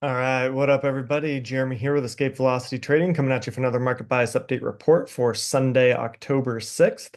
All right, what up, everybody? Jeremy here with Escape Velocity Trading, coming at you for another market bias update report for Sunday, October 6th.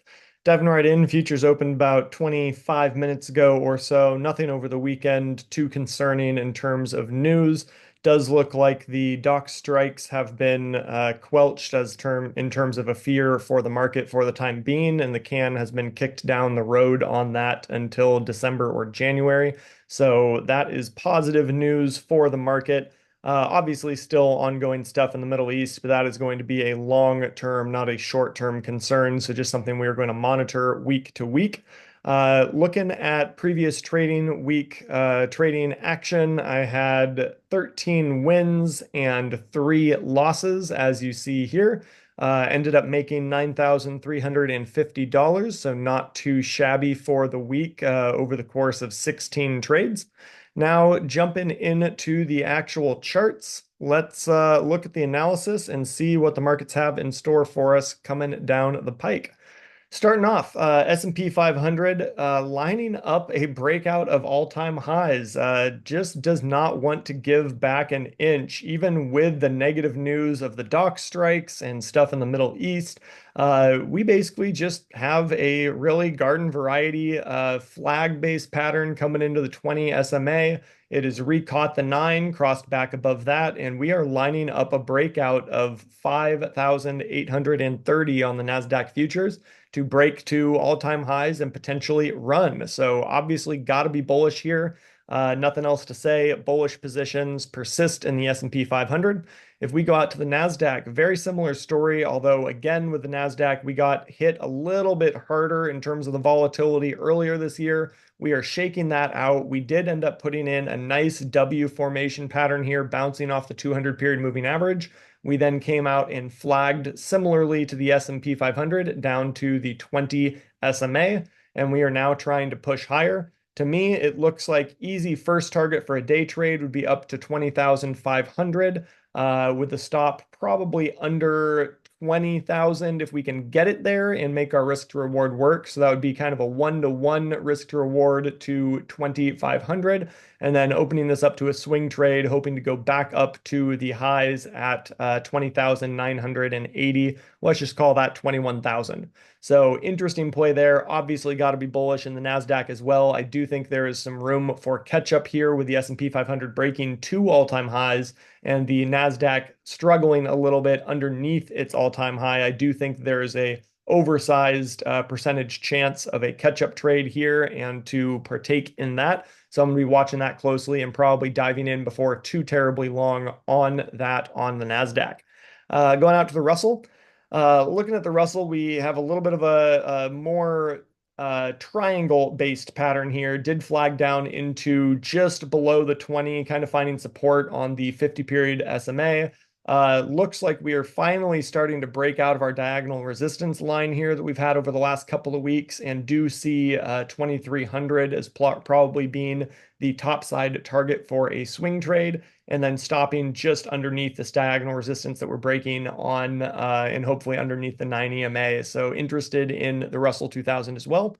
Diving right in, futures opened about 25 minutes ago or so. Nothing over the weekend too concerning in terms of news. Does look like the dock strikes have been quelched in terms of a fear for the market for the time being, and the can has been kicked down the road on that until December or January. So that is positive news for the market. Obviously, still ongoing stuff in the Middle East, but that is going to be a long-term, not a short-term concern. So just something we are going to monitor week to week. Looking at previous trading week trading action, I had 13 wins and 3 losses, as you see here. Ended up making $9,350, so not too shabby for the week over the course of 16 trades. Now, jumping into the actual charts, let's look at the analysis and see what the markets have in store for us coming down the pike. Starting off, S&P 500 lining up a breakout of all-time highs. Just does not want to give back an inch, even with the negative news of the dock strikes and stuff in the Middle East. We basically just have a really garden variety flag-based pattern coming into the 20 SMA. It has recaught the 9, crossed back above that, and we are lining up a breakout of 5,830 on the Nasdaq futures to break to all-time highs and potentially run. So obviously got to be bullish here. Nothing else to say. Bullish positions persist in the S&P 500. If we go out to the Nasdaq, very similar story, although again with the Nasdaq, we got hit a little bit harder in terms of the volatility earlier this year. We are shaking that out. We did end up putting in a nice W formation pattern here, bouncing off the 200 period moving average. We then came out and flagged similarly to the S&P 500 down to the 20 SMA, and we are now trying to push higher. To me, it looks like easy first target for a day trade would be up to 20,500, with the stop probably under 20,000 if we can get it there and make our risk to reward work. So that would be kind of a 1-to-1 risk to reward to 2,500, and then opening this up to a swing trade, hoping to go back up to the highs at 20,980. Let's just call that 21,000. So interesting play there. Obviously got to be bullish in the Nasdaq as well. I do think there is some room for catch up here with the S&P 500 breaking 2 all-time highs and the Nasdaq struggling a little bit underneath its all-time high. I do think there is a oversized percentage chance of a catch-up trade here and to partake in that. So I'm going to be watching that closely and probably diving in before too terribly long on that on the Nasdaq. Going out to the Russell. Looking at the Russell, we have a little bit of a more triangle-based pattern here. Did flag down into just below the 20, kind of finding support on the 50-period SMA. Looks like we are finally starting to break out of our diagonal resistance line here that we've had over the last couple of weeks, and do see 2,300 as probably being the top side target for a swing trade, and then stopping just underneath this diagonal resistance that we're breaking on, and hopefully underneath the 9 EMA. So interested in the Russell 2000 as well.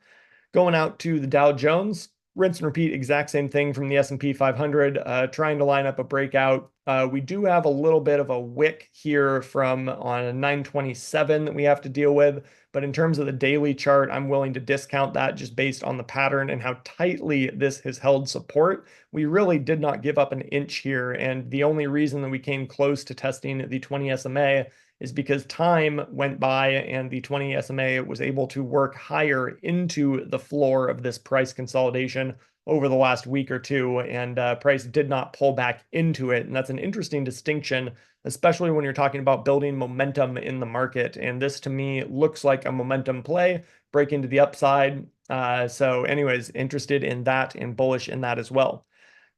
Going out to the Dow Jones, rinse and repeat, exact same thing from the S&P 500, trying to line up a breakout. We do have a little bit of a wick here from on a 927 that we have to deal with, but in terms of the daily chart, I'm willing to discount that just based on the pattern and how tightly this has held support. We really did not give up an inch here, and the only reason that we came close to testing the 20 SMA is because time went by and the 20 SMA was able to work higher into the floor of this price consolidation over the last week or two, and price did not pull back into it. And that's an interesting distinction, especially when you're talking about building momentum in the market. And this to me looks like a momentum play, breaking to the upside. So anyways, interested in that and bullish in that as well.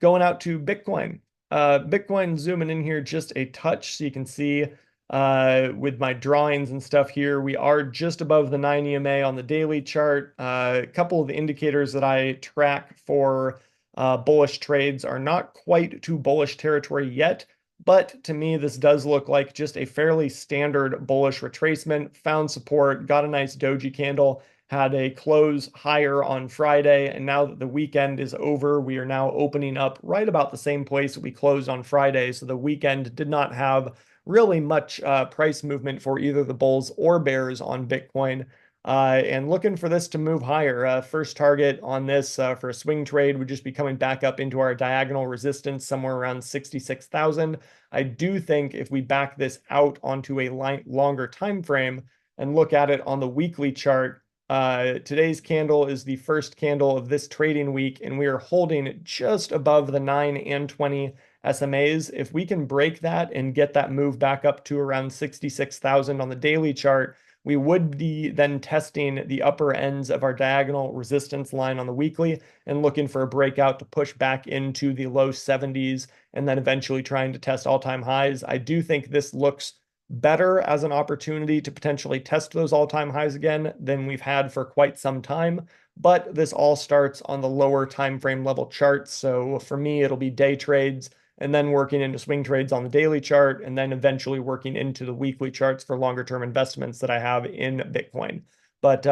Going out to Bitcoin. Bitcoin zooming in here just a touch so you can see with my drawings and stuff here, we are just above the 9 EMA on the daily chart. A couple of the indicators that I track for bullish trades are not quite to bullish territory yet, but to me, this does look like just a fairly standard bullish retracement, found support, got a nice doji candle, had a close higher on Friday. And now that the weekend is over, we are now opening up right about the same place that we closed on Friday. So the weekend did not have really much price movement for either the bulls or bears on Bitcoin. And looking for this to move higher. First target on this for a swing trade would just be coming back up into our diagonal resistance somewhere around 66,000. I do think if we back this out onto a longer time frame and look at it on the weekly chart, today's candle is the first candle of this trading week, and we are holding just above the 9 and 20 SMAs. If we can break that and get that move back up to around 66,000 on the daily chart, we would be then testing the upper ends of our diagonal resistance line on the weekly and looking for a breakout to push back into the low 70s and then eventually trying to test all-time highs. I do think this looks better as an opportunity to potentially test those all-time highs again than we've had for quite some time. But this all starts on the lower time frame level charts. So for me, it'll be day trades and then working into swing trades on the daily chart, and then eventually working into the weekly charts for longer term investments that I have in Bitcoin. But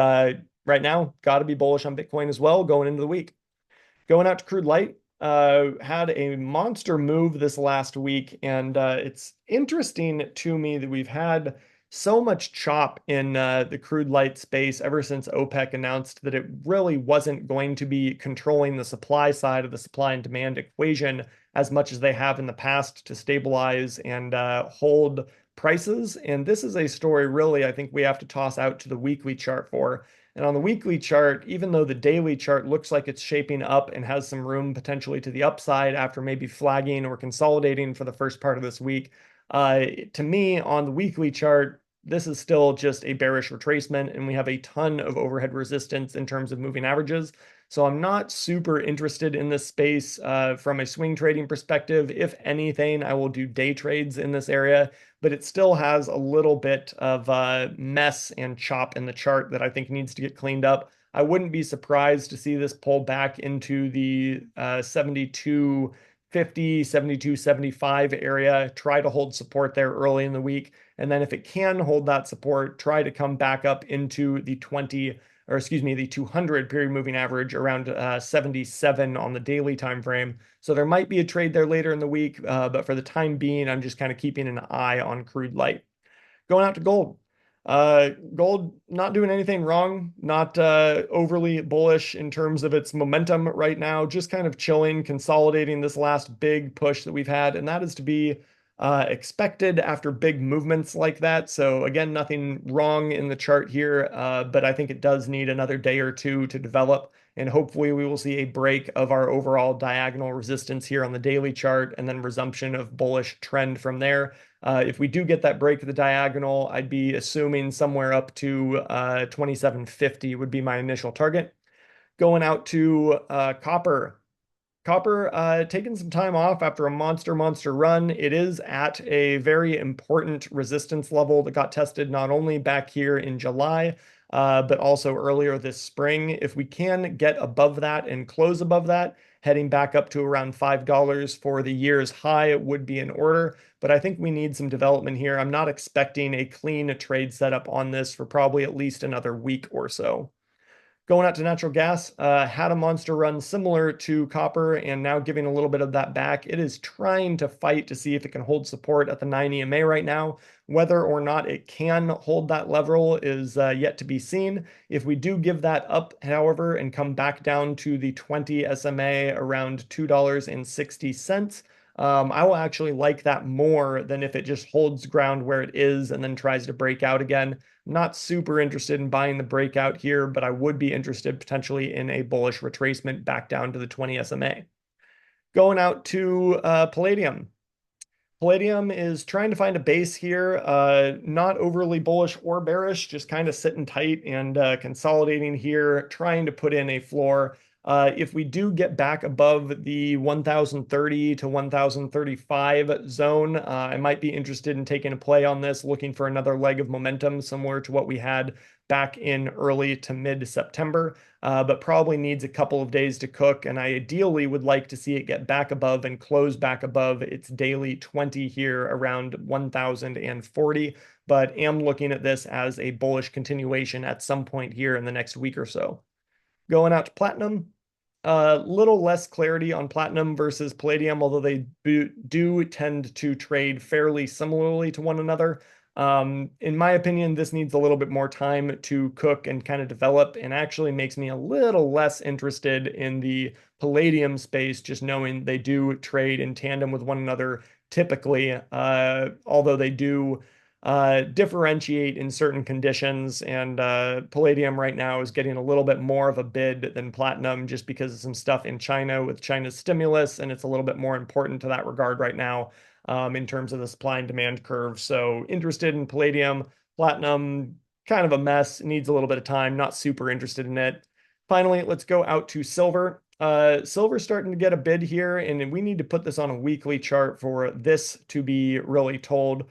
right now, got to be bullish on Bitcoin as well going into the week. Going out to crude light, had a monster move this last week, and it's interesting to me that we've had so much chop in the crude light space ever since OPEC announced that it really wasn't going to be controlling the supply side of the supply and demand equation as much as they have in the past to stabilize and hold prices. And this is a story really I think we have to toss out to the weekly chart for. And on the weekly chart, even though the daily chart looks like it's shaping up and has some room potentially to the upside after maybe flagging or consolidating for the first part of this week, to me, on the weekly chart, this is still just a bearish retracement, and we have a ton of overhead resistance in terms of moving averages. So I'm not super interested in this space from a swing trading perspective. If anything, I will do day trades in this area, but it still has a little bit of mess and chop in the chart that I think needs to get cleaned up. I wouldn't be surprised to see this pull back into the 72.50, 72.75 area, try to hold support there early in the week. And then if it can hold that support, try to come back up into the 200 period moving average around 77 on the daily time frame. So there might be a trade there later in the week, but for the time being, I'm just kind of keeping an eye on crude light. Going out to gold. Gold not doing anything wrong, not overly bullish in terms of its momentum right now, just kind of chilling, consolidating this last big push that we've had, and that is to be expected after big movements like that. So again, nothing wrong in the chart here, but I think it does need another day or two to develop. And hopefully we will see a break of our overall diagonal resistance here on the daily chart and then resumption of bullish trend from there. If we do get that break of the diagonal, I'd be assuming somewhere up to 2750 would be my initial target. Going out to copper. Copper taking some time off after a monster run. It is at a very important resistance level that got tested not only back here in July, but also earlier this spring. If we can get above that and close above that, heading back up to around $5 for the year's high would be in order. But I think we need some development here. I'm not expecting a clean trade setup on this for probably at least another week or so. Going out to natural gas, had a monster run similar to copper and now giving a little bit of that back. It is trying to fight to see if it can hold support at the 9 EMA right now. Whether or not it can hold that level is yet to be seen. If we do give that up, however, and come back down to the 20 SMA around $2.60, I will actually like that more than if it just holds ground where it is and then tries to break out again. Not super interested in buying the breakout here, but I would be interested potentially in a bullish retracement back down to the 20 SMA. Going out to Palladium. Palladium is trying to find a base here, not overly bullish or bearish, just kind of sitting tight and consolidating here, trying to put in a floor. If we do get back above the 1030 to 1035 zone, I might be interested in taking a play on this, looking for another leg of momentum similar to what we had back in early to mid-September. but probably needs a couple of days to cook. And I ideally would like to see it get back above and close back above its daily 20 here around 1,040, but am looking at this as a bullish continuation at some point here in the next week or so. Going out to platinum, a little less clarity on platinum versus palladium, although they do tend to trade fairly similarly to one another. In my opinion, this needs a little bit more time to cook and kind of develop, and actually makes me a little less interested in the palladium space, just knowing they do trade in tandem with one another typically, although they do differentiate in certain conditions. And palladium right now is getting a little bit more of a bid than platinum just because of some stuff in China with China's stimulus, and it's a little bit more important to that regard right now in terms of the supply and demand curve. So interested in palladium. Platinum, kind of a mess, needs a little bit of time, not super interested in it. Finally, let's go out to silver. Silver's starting to get a bid here, and we need to put this on a weekly chart for this to be really told.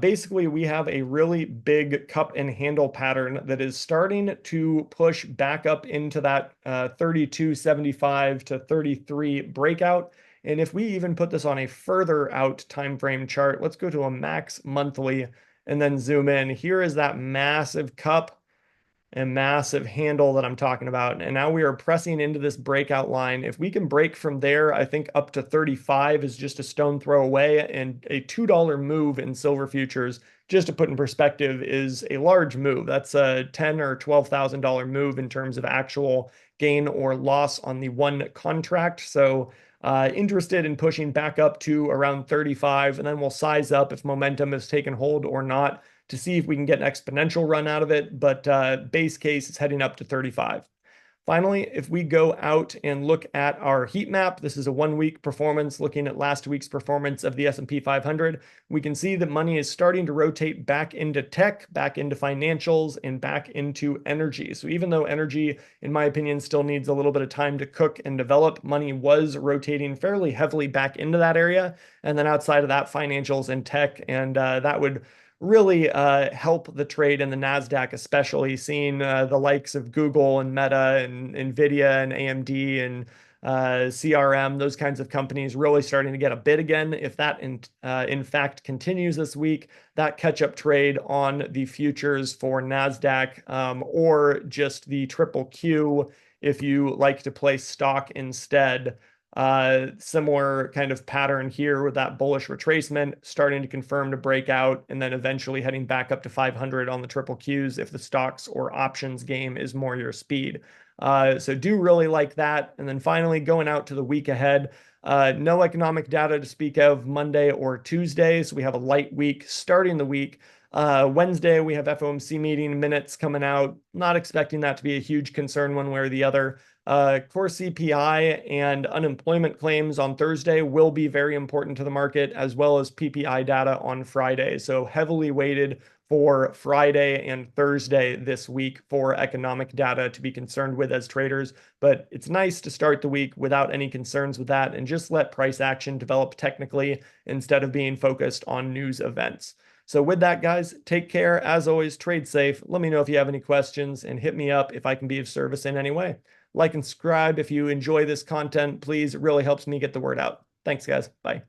Basically, we have a really big cup and handle pattern that is starting to push back up into that 32.75 to 33 breakout. And if we even put this on a further out time frame chart, let's go to a max monthly and then zoom in. Here is that massive cup and massive handle that I'm talking about. And now we are pressing into this breakout line. If we can break from there, I think up to 35 is just a stone throw away, and a $2 move in silver futures, just to put in perspective, is a large move. That's a $10,000 or $12,000 move in terms of actual gain or loss on the one contract. So interested in pushing back up to around 35, and then we'll size up if momentum has taken hold or not to see if we can get an exponential run out of it, but base case is heading up to 35. Finally, if we go out and look at our heat map, this is a 1 week performance looking at last week's performance of the S&P 500. We can see that money is starting to rotate back into tech, back into financials, and back into energy. So even though energy, in my opinion, still needs a little bit of time to cook and develop, money was rotating fairly heavily back into that area. And then outside of that, financials and tech, and that would really help the trade in the Nasdaq, especially seeing the likes of Google and Meta and Nvidia and AMD and CRM, those kinds of companies really starting to get a bid again. If that in fact continues this week, that catch-up trade on the futures for Nasdaq or just the triple Q if you like to play stock instead. Similar kind of pattern here with that bullish retracement starting to confirm to break out, and then eventually heading back up to 500 on the triple Qs if the stocks or options game is more your speed. So do really like that. And then finally going out to the week ahead, no economic data to speak of Monday or Tuesday. So we have a light week starting the week. Wednesday, we have FOMC meeting minutes coming out. Not expecting that to be a huge concern one way or the other. Core CPI and unemployment claims on Thursday will be very important to the market, as well as PPI data on Friday. So heavily weighted for Friday and Thursday this week for economic data to be concerned with as traders. But it's nice to start the week without any concerns with that and just let price action develop technically instead of being focused on news events. So with that, guys, take care. As always, trade safe. Let me know if you have any questions and hit me up if I can be of service in any way. Like and subscribe if you enjoy this content, please. It really helps me get the word out. Thanks, guys. Bye.